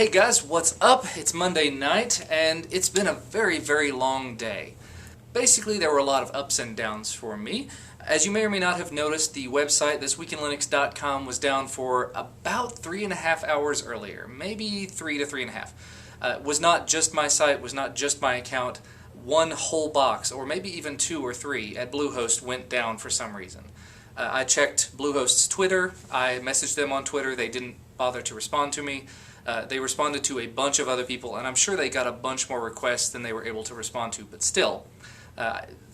Hey guys, what's up? It's Monday night, and it's been a very, very long day. Basically, there were a lot of ups and downs for me. As you may or may not have noticed, the website, thisweekinlinux.com, was down for about 3.5 hours earlier. Maybe 3 to 3.5. Was not just my site, was not just my account. One whole box, or maybe even 2 or 3, at Bluehost went down for some reason. I checked Bluehost's Twitter. I messaged them on Twitter. They didn't bother to respond to me. They responded to a bunch of other people, and I'm sure they got a bunch more requests than they were able to respond to, but still.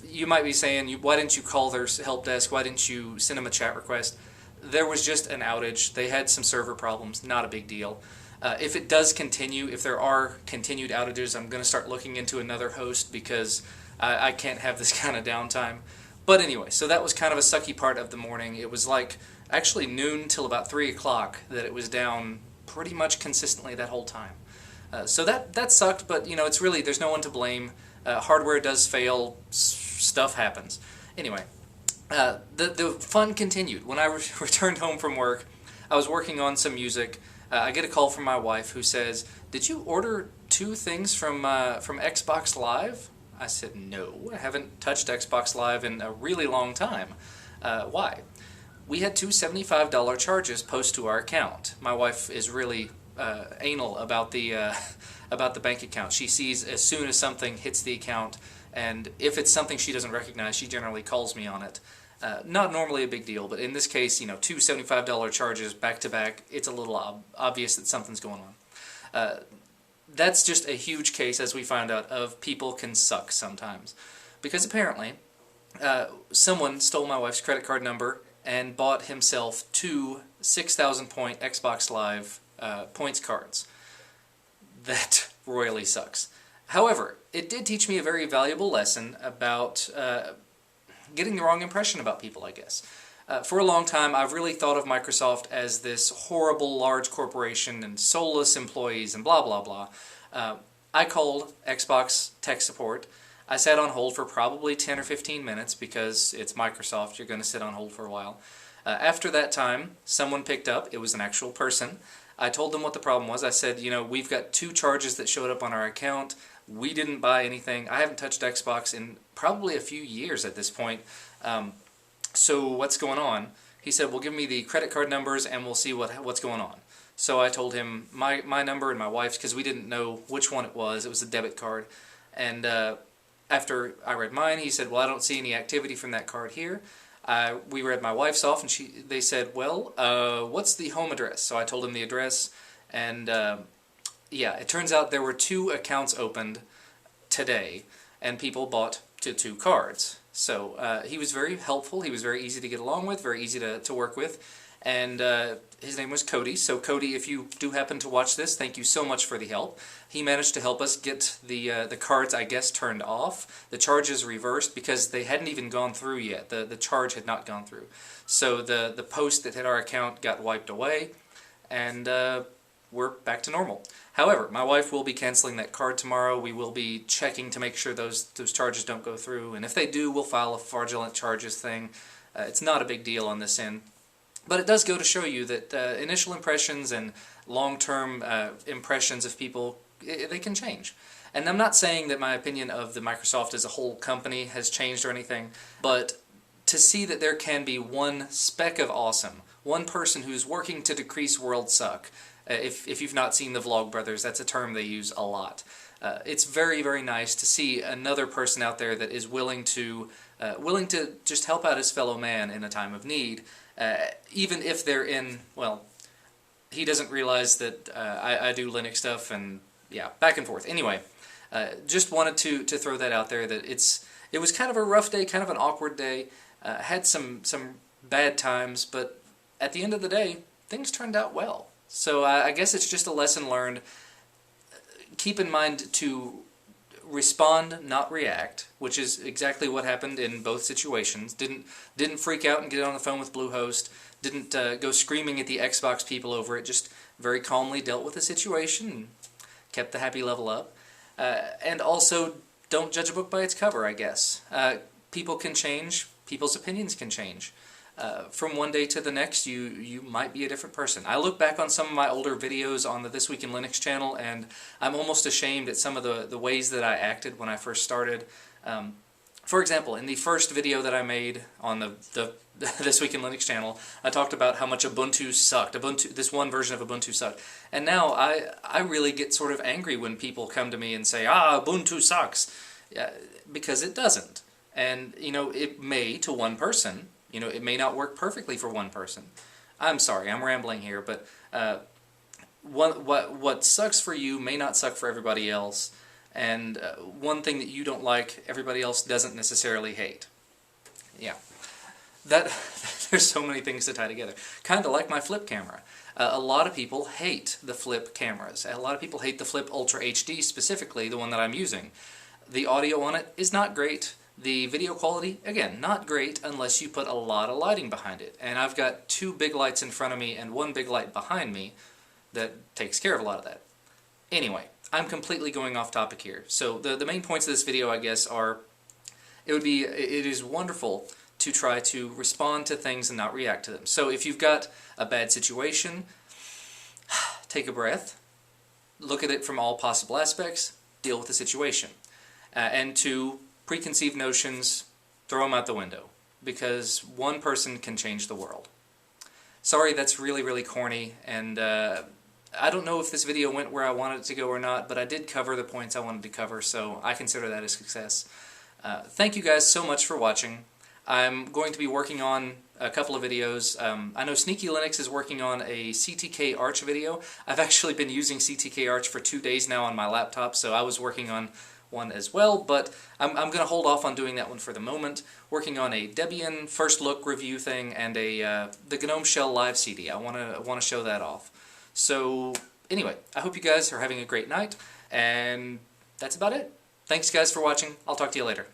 You might be saying, why didn't you call their help desk? Why didn't you send them a chat request? There was just an outage. They had some server problems. Not a big deal. If it does continue, if there are continued outages, I'm going to start looking into another host because I can't have this kind of downtime. But anyway, so that was kind of a sucky part of the morning. It was like actually noon till about 3 o'clock that it was down pretty much consistently that whole time. So that sucked, but you know, it's really, there's no one to blame. Hardware does fail, stuff happens. Anyway, the fun continued. When I returned home from work, I was working on some music. I get a call from my wife who says, "Did you order 2 things from Xbox Live?" I said, "No, I haven't touched Xbox Live in a really long time." Why? We had 2 $75 charges post to our account. My wife is really anal about the bank account. She sees as soon as something hits the account, and if it's something she doesn't recognize, she generally calls me on it. Not normally a big deal, but in this case, you know, 2 $75 charges back to back, it's a little obvious that something's going on. That's just a huge case, as we find out, of people can suck sometimes. Because apparently, someone stole my wife's credit card number and bought himself 2 6,000 point Xbox Live points cards. That royally sucks. However, it did teach me a very valuable lesson about getting the wrong impression about people, I guess. For a long time, I've really thought of Microsoft as this horrible large corporation and soulless employees and blah blah blah. I called Xbox tech support. I sat on hold for probably 10 or 15 minutes because it's Microsoft, you're going to sit on hold for a while. After that time, someone picked up. It was an actual person. I told them what the problem was. I said, you know, we've got 2 charges that showed up on our account. We didn't buy anything. I haven't touched Xbox in probably a few years at this point. So what's going on? He said, well, give me the credit card numbers and we'll see what's going on. So I told him my number and my wife's, because we didn't know which one it was. It was a debit card. And after I read mine, he said, well, I don't see any activity from that card here. We read my wife's off, and they said, well, what's the home address? So I told him the address, and yeah, it turns out there were 2 accounts opened today, and people bought 2 cards. So he was very helpful. He was very easy to get along with, very easy to work with, and his name was Cody. So Cody, if you do happen to watch this, thank you so much for the help. He managed to help us get the cards, I guess, turned off, the charges reversed, because they hadn't even gone through yet. The charge had not gone through. So the post that hit our account got wiped away, and we're back to normal. However, my wife will be canceling that card tomorrow. We will be checking to make sure those charges don't go through, and if they do, we'll file a fraudulent charges thing. It's not a big deal on this end. But it does go to show you that initial impressions and long-term impressions of people, they can change. And I'm not saying that my opinion of the Microsoft as a whole company has changed or anything, but to see that there can be one speck of awesome, one person who's working to decrease world suck. If you've not seen the Vlogbrothers, that's a term they use a lot. It's very, very nice to see another person out there that is willing to just help out his fellow man in a time of need. Even if they're in, well, he doesn't realize that I do Linux stuff, and yeah, back and forth. Anyway, just wanted to throw that out there, that it was kind of a rough day, kind of an awkward day, had some bad times, but at the end of the day, things turned out well. So I guess it's just a lesson learned. Keep in mind to respond, not react, which is exactly what happened in both situations. Didn't freak out and get on the phone with Bluehost. Didn't go screaming at the Xbox people over it. Just very calmly dealt with the situation and kept the happy level up. And also, don't judge a book by its cover, I guess. People can change. People's opinions can change. from one day to the next, you might be a different person. I look back on some of my older videos on the This Week in Linux channel, and I'm almost ashamed at some of the ways that I acted when I first started. For example, in the first video that I made on the This Week in Linux channel, I talked about how much Ubuntu sucked. This one version of Ubuntu sucked. And now I really get sort of angry when people come to me and say, ah, Ubuntu sucks. Yeah, because it doesn't. And, you know, it may to one person. You know, it may not work perfectly for one person. I'm sorry, I'm rambling here, but what sucks for you may not suck for everybody else, and one thing that you don't like, everybody else doesn't necessarily hate. Yeah, there's so many things to tie together. Kind of like my flip camera. A lot of people hate the flip cameras. A lot of people hate the Flip Ultra HD, specifically the one that I'm using. The audio on it is not great. The video quality, again, not great unless you put a lot of lighting behind it. And I've got two big lights in front of me and one big light behind me that takes care of a lot of that. Anyway, I'm completely going off topic here. So the main points of this video, I guess, are it is wonderful to try to respond to things and not react to them. So if you've got a bad situation, take a breath, look at it from all possible aspects, deal with the situation. And to preconceived notions, throw them out the window, because one person can change the world. Sorry, that's really, really corny, and I don't know if this video went where I wanted it to go or not, but I did cover the points I wanted to cover, so I consider that a success. Thank you guys so much for watching. I'm going to be working on a couple of videos. I know Sneaky Linux is working on a CTK Arch video. I've actually been using CTK Arch for 2 days now on my laptop, so I was working on one as well, but I'm going to hold off on doing that one for the moment. Working on a Debian first look review thing and the GNOME Shell Live CD. I want to show that off. So anyway, I hope you guys are having a great night, and that's about it. Thanks guys for watching. I'll talk to you later.